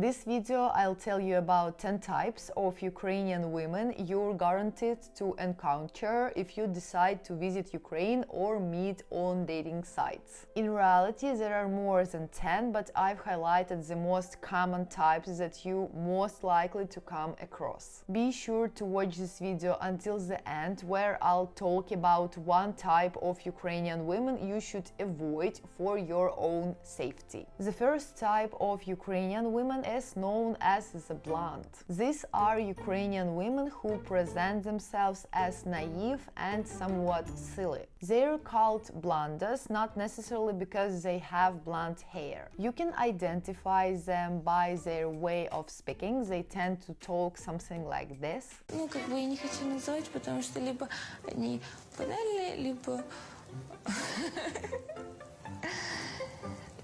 this video I'll tell you about 10 types of Ukrainian women you're guaranteed to encounter if you decide to visit Ukraine or meet on dating sites. In reality, there are more than 10, but I've highlighted the most common types that you most likely to come across. Be sure to watch this video until the end, where I'll talk about one type of Ukrainian women you should avoid for your own safety. The first type of Ukrainian women is known as the blonde. These are Ukrainian women who present themselves as naive and somewhat silly. They're called blondes not necessarily because they have blonde hair. You can identify them by their way of speaking. They tend to talk something like this. Ну, как бы я не хочу называть, потому что либо они банальные, либо...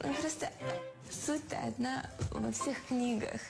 Ну, просто суть одна во всех книгах.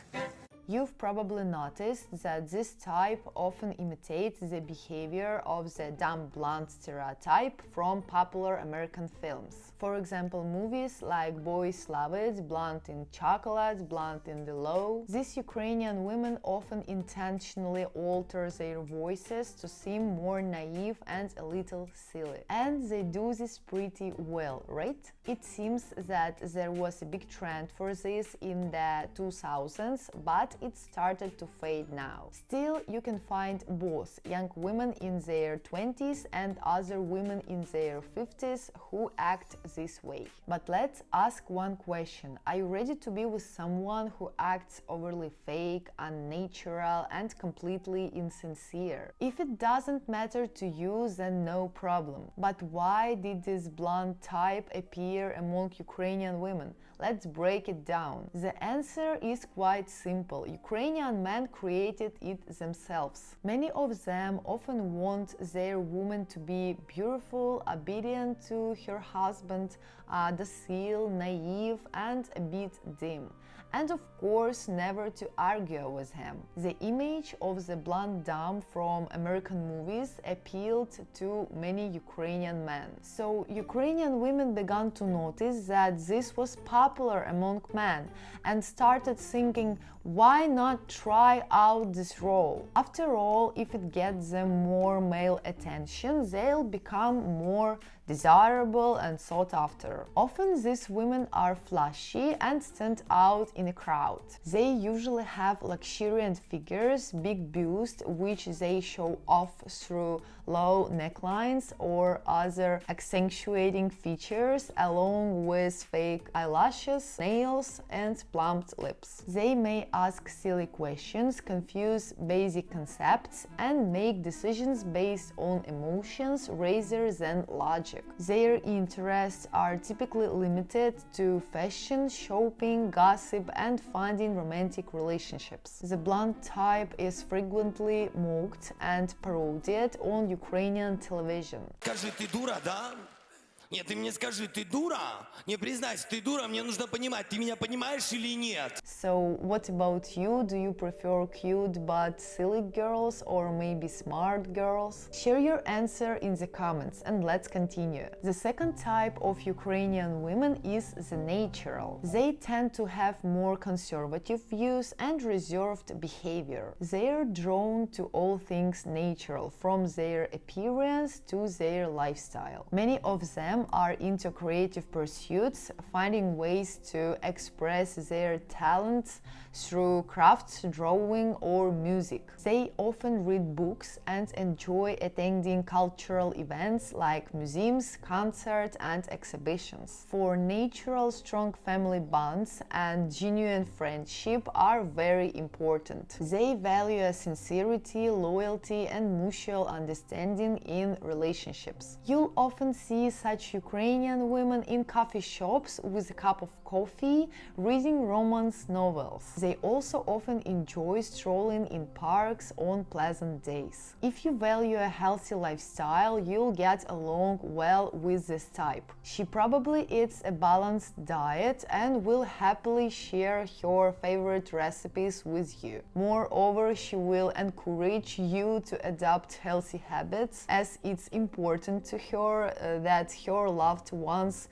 You've probably noticed that this type often imitates the behavior of the dumb blonde stereotype from popular American films. For example, movies like Boys Love It, Blonde in Chocolate, Blonde in the Low. These Ukrainian women often intentionally alter their voices to seem more naive and a little silly. And they do this pretty well, right? It seems that there was a big trend for this in the 2000s, but it started to fade now. Still, you can find both young women in their 20s and other women in their 50s who act this way. But let's ask one question. Are you ready to be with someone who acts overly fake, unnatural, and completely insincere? If it doesn't matter to you, then no problem. But why did this blonde type appear among Ukrainian women? Let's break it down. The answer is quite simple. Ukrainian men created it themselves. Many of them often want their woman to be beautiful, obedient to her husband, docile, naive, and a bit dim. And of course, never to argue with him. The image of the blonde dame from American movies appealed to many Ukrainian men. So Ukrainian women began to notice that this was popular among men and started thinking, why not try out this role? After all, if it gets them more male attention, they'll become more desirable and sought after. Often these women are flashy and stand out in a crowd. They usually have luxuriant figures, big busts, which they show off through low necklines or other accentuating features, along with fake eyelashes, nails, and plumped lips. They may ask silly questions, confuse basic concepts, and make decisions based on emotions rather than logic. Their interests are typically limited to fashion, shopping, gossip, and finding romantic relationships. The blonde type is frequently mocked and parodied on Ukrainian television. Скажи, ты дура, да? Нет, ты мне скажи, ты дура? Не признайся, ты дура, мне нужно понимать, ты меня понимаешь или нет? So, what about you? Do you prefer cute but silly girls or maybe smart girls? Share your answer in the comments and let's continue. The second type of Ukrainian women is the natural. They tend to have more conservative views and reserved behavior. They're drawn to all things natural, from their appearance to their lifestyle. Many of them are into creative pursuits, finding ways to express their talents through crafts, drawing, or music. They often read books and enjoy attending cultural events like museums, concerts, and exhibitions. For natural, strong family bonds and genuine friendship are very important. They value sincerity, loyalty, and mutual understanding in relationships. You'll often see such Ukrainian women in coffee shops with a cup of coffee, reading romance novels. They also often enjoy strolling in parks on pleasant days. If you value a healthy lifestyle, you'll get along well with this type. She probably eats a balanced diet and will happily share her favorite recipes with you. Moreover, she will encourage you to adopt healthy habits, as it's important to her that her loved ones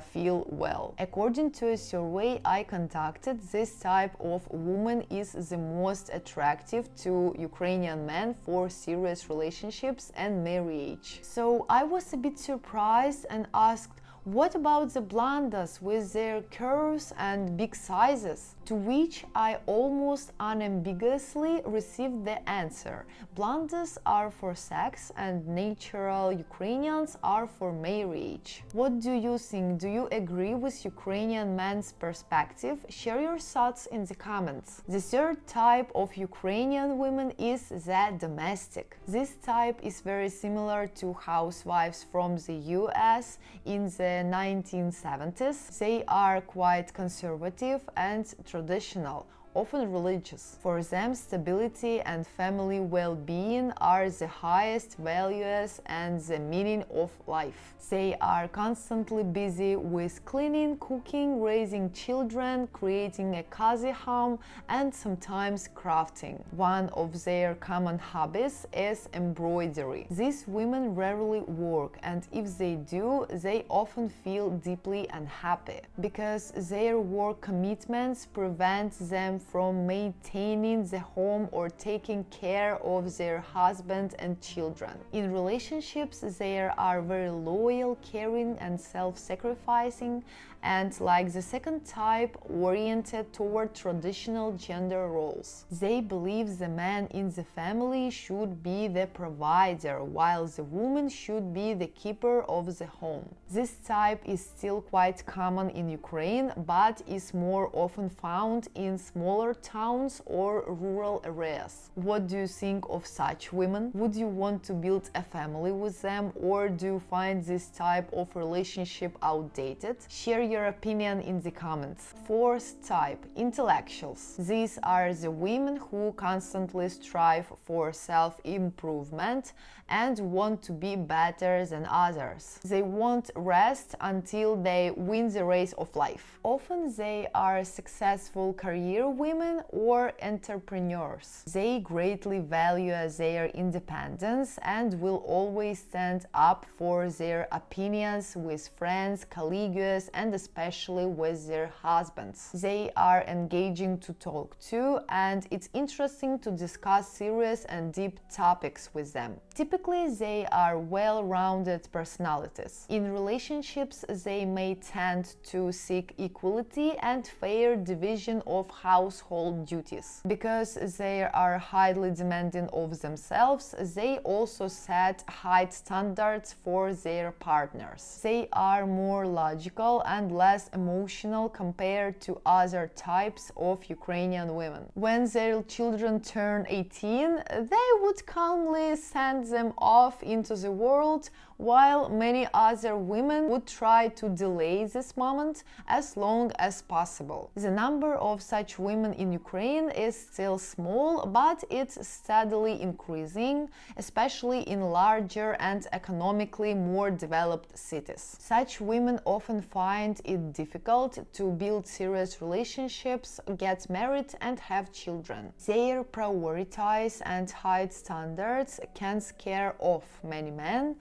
feel well. According to a survey I conducted, this type of woman is the most attractive to Ukrainian men for serious relationships and marriage. So I was a bit surprised and asked, what about the blondas with their curves and big sizes? To which I almost unambiguously received the answer: blondas are for sex and natural Ukrainians are for marriage. What do you think? Do you agree with Ukrainian men's perspective? Share your thoughts in the comments. The third type of Ukrainian women is the domestic. This type is very similar to housewives from the US in the 1970s. They are quite conservative and traditional, often religious. For them, stability and family well-being are the highest values and the meaning of life. They are constantly busy with cleaning, cooking, raising children, creating a cozy home, and sometimes crafting. One of their common hobbies is embroidery. These women rarely work, and if they do, they often feel deeply unhappy because their work commitments prevent them from maintaining the home or taking care of their husband and children. In relationships, they are very loyal, caring, and self-sacrificing, and like the second type, oriented toward traditional gender roles. They believe the man in the family should be the provider, while the woman should be the keeper of the home. This type is still quite common in Ukraine, but is more often found in smaller towns or rural areas. What do you think of such women? Would you want to build a family with them, or do you find this type of relationship outdated? Share your opinion in the comments. Fourth type, intellectuals. These are the women who constantly strive for self-improvement and want to be better than others. They won't rest until they win the race of life. Often they are successful career women or entrepreneurs. They greatly value their independence and will always stand up for their opinions with friends, colleagues, and especially with their husbands. They are engaging to talk to, and it's interesting to discuss serious and deep topics with them. Typically, they are well-rounded personalities. In relationships, they may tend to seek equality and fair division of household duties. Because they are highly demanding of themselves, they also set high standards for their partners. They are more logical and less emotional compared to other types of Ukrainian women. When their children turn 18, they would calmly send them off into the world, while many other women would try to delay this moment as long as possible. The number of such women in Ukraine is still small, but it's steadily increasing, especially in larger and economically more developed cities. Such women often find it difficult to build serious relationships, get married, and have children. Their priorities and high standards can scare off many men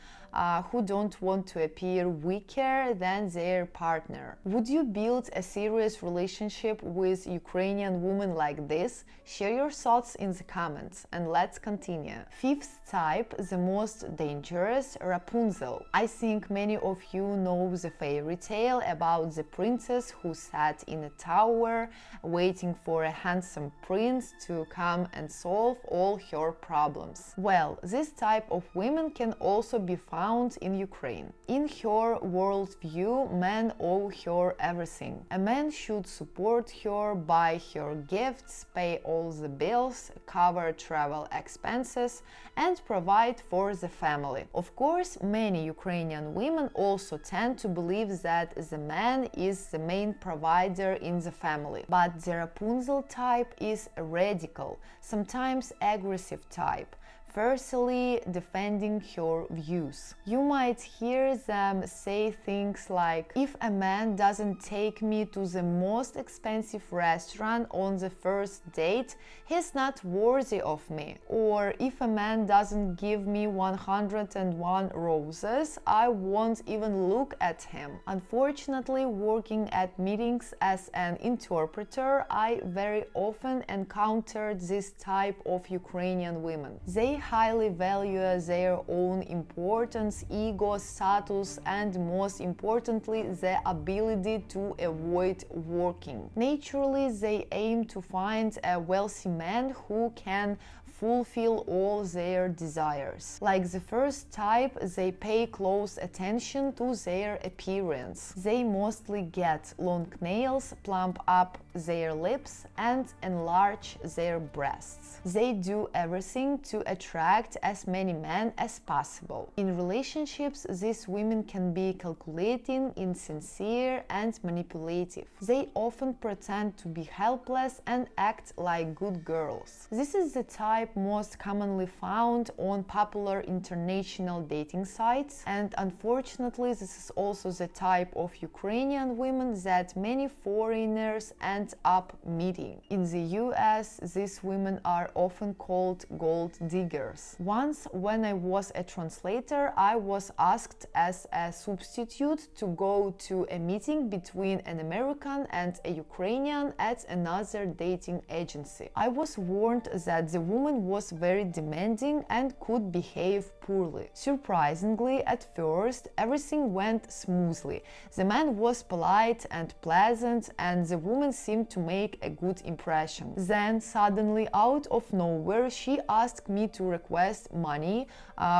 who don't want to appear weaker than their partner. Would you build a serious relationship with Ukrainian women like this? Share your thoughts in the comments, and let's continue. Fifth type, the most dangerous, Rapunzel. I think many of you know the fairy tale about the princess who sat in a tower waiting for a handsome prince to come and solve all her problems. Well, this type of women can also be found in Ukraine. In her worldview, men owe her everything. A man should support her, buy her gifts, pay all the bills, cover travel expenses, and provide for the family. Of course, many Ukrainian women also tend to believe that the man is the main provider in the family. But the Rapunzel type is a radical, sometimes aggressive type. controversially defending her views. You might hear them say things like, if a man doesn't take me to the most expensive restaurant on the first date, he's not worthy of me. Or if a man doesn't give me 101 roses, I won't even look at him. Unfortunately, working at meetings as an interpreter, I very often encountered this type of Ukrainian women. They highly value their own importance, ego, status, and most importantly, the ability to avoid working. Naturally, they aim to find a wealthy man who can fulfill all their desires. Like the first type, they pay close attention to their appearance. They mostly get long nails, plump up their lips, and enlarge their breasts. They do everything to attract as many men as possible. In relationships, these women can be calculating, insincere, and manipulative. They often pretend to be helpless and act like good girls. This is the type most commonly found on popular international dating sites, and unfortunately this is also the type of Ukrainian women that many foreigners end up meeting. In the US, these women are often called gold diggers. Once, when I was a translator, I was asked as a substitute to go to a meeting between an American and a Ukrainian at another dating agency. I was warned that the woman was very demanding and could behave poorly. Surprisingly, at first, everything went smoothly. The man was polite and pleasant, and the woman seemed to make a good impression. Then, suddenly, out of nowhere, she asked me to request money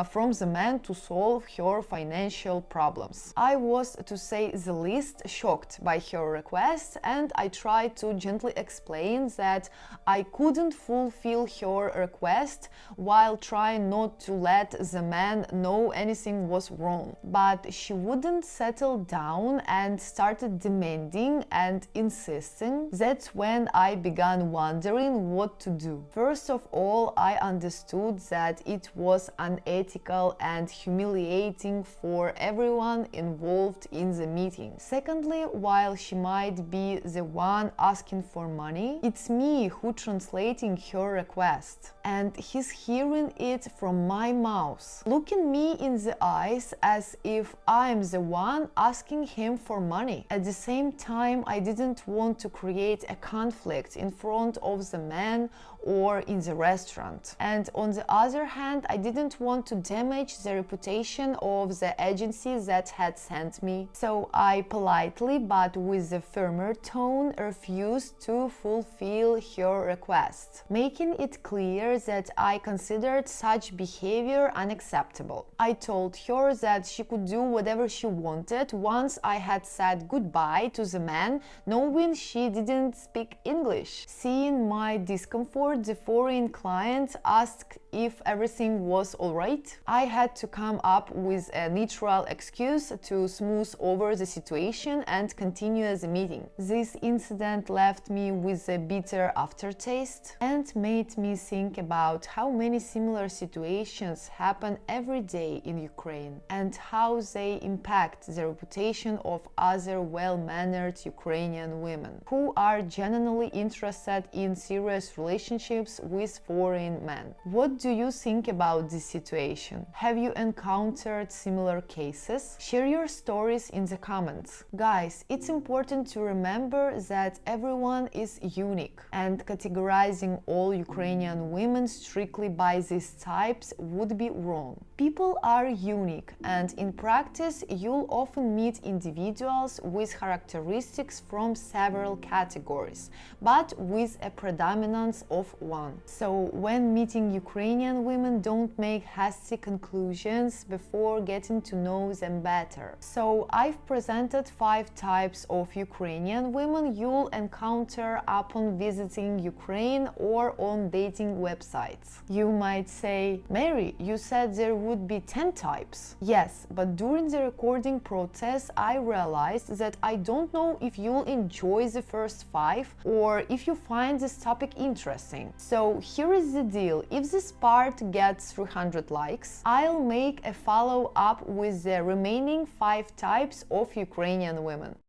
from the man to solve her financial problems. I was, to say the least, shocked by her request, and I tried to gently explain that I couldn't fulfill her request while trying not to let the man know anything was wrong. But she wouldn't settle down and started demanding and insisting. That's when I began wondering what to do. First of all, I understood that it was unethical and humiliating for everyone involved in the meeting. Secondly, while she might be the one asking for money, it's me who translating her request, and he's hearing it from my mouth, looking me in the eyes as if I'm the one asking him for money. At the same time, I didn't want to create a conflict in front of the man or in the restaurant. And on the other hand, I didn't want to damage the reputation of the agency that had sent me. So I politely but with a firmer tone refused to fulfill her request, making it clear that I considered such behavior unacceptable. I told her that she could do whatever she wanted once I had said goodbye to the man, knowing she didn't speak English. Seeing my discomfort, the foreign client asked if everything was alright. I had to come up with a neutral excuse to smooth over the situation and continue the meeting. This incident left me with a bitter aftertaste and made me think about how many similar situations happen every day in Ukraine and how they impact the reputation of other well-mannered Ukrainian women who are genuinely interested in serious relationships with foreign men. What do you think about this situation? Have you encountered similar cases? Share your stories in the comments. Guys, it's important to remember that everyone is unique, and categorizing all Ukrainian women strictly by these types would be wrong. People are unique, and in practice, you'll often meet individuals with characteristics from several categories, but with a predominance of one. So, when meeting Ukrainian women, don't make hasty conclusions before getting to know them better. So, I've presented 5 types of Ukrainian women you'll encounter upon visiting Ukraine or on dating websites. You might say, Mary, you said there would be 10 types. Yes, but during the recording process, I realized that I don't know if you'll enjoy the first first 5, or if you find this topic interesting. So here is the deal: if this part gets 300 likes, I'll make a follow-up with the remaining 5 types of Ukrainian women.